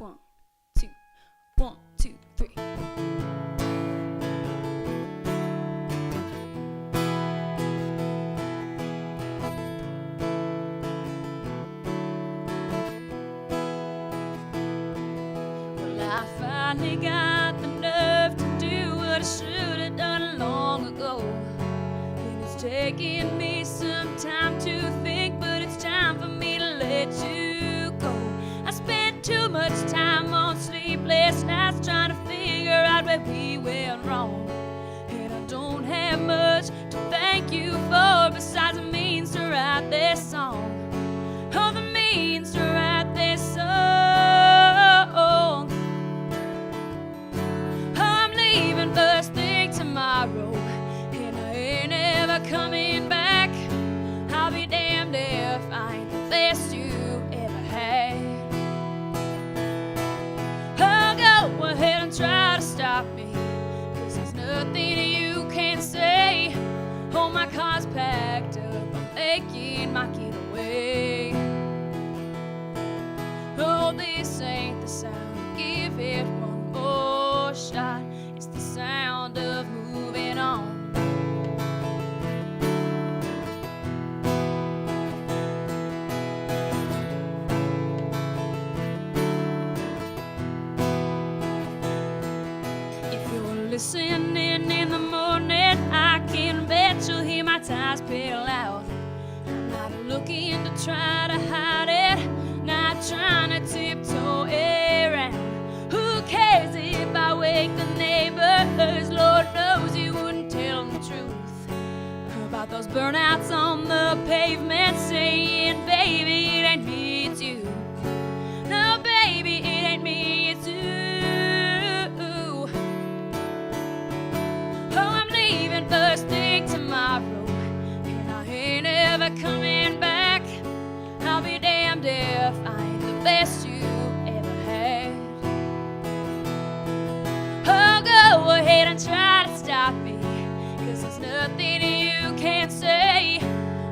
1, 2, 1, 2, 3. Well, I finally got the nerve to do what I should have done long ago. And it's taking me some time to think, but it's time for me to let you go. I spent too much time on sleepless nights trying to figure out where we went wrong. And I don't have much to thank you for besides the means to write this song. Oh, the means to write this song. I'm leaving first thing tomorrow, and I ain't ever coming back. I'll be damned if I ain't the best you ever had. Oh, go ahead and try to stop me, 'cause there's nothing you can say. Oh, my car's packed up, I'm making my getaway. Oh, this ain't the sound, give it one more shot. It's the sound of moving on. If you're listening in the morning, I can bet you'll hear my tires pretty loud. I'm not looking to try to hide it, not trying to tiptoe around. Who cares if I wake the neighbors? Lord knows you wouldn't tell them the truth about those burnouts on the pavement, saying, baby, it ain't me, it's you. No, baby, it ain't me, it's you. Oh, I'm leaving first thing tomorrow, and I ain't ever coming back. I'll be damned if I ain't the best you ever had. Oh, go ahead and try to stop me, 'cause there's nothing you can say.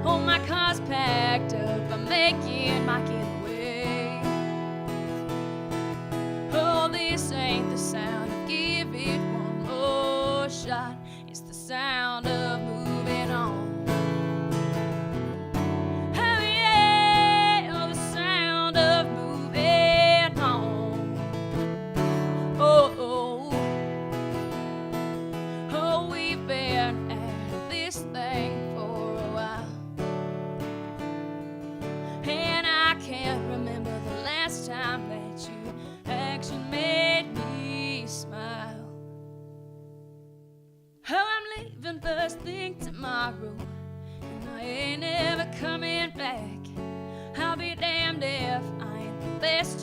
Oh, my car's packed up, I'm making my getaway. Oh, this ain't the sound, give it one more shot. It's the sound of moving on. Oh yeah, oh, the sound of moving on. Oh, oh, oh, we've been at this thing for a while, and I can't remember the last time that you actually made me smile. Oh, I'm leaving first thing tomorrow, and I ain't ever coming back. I'll be damned if I ain't the best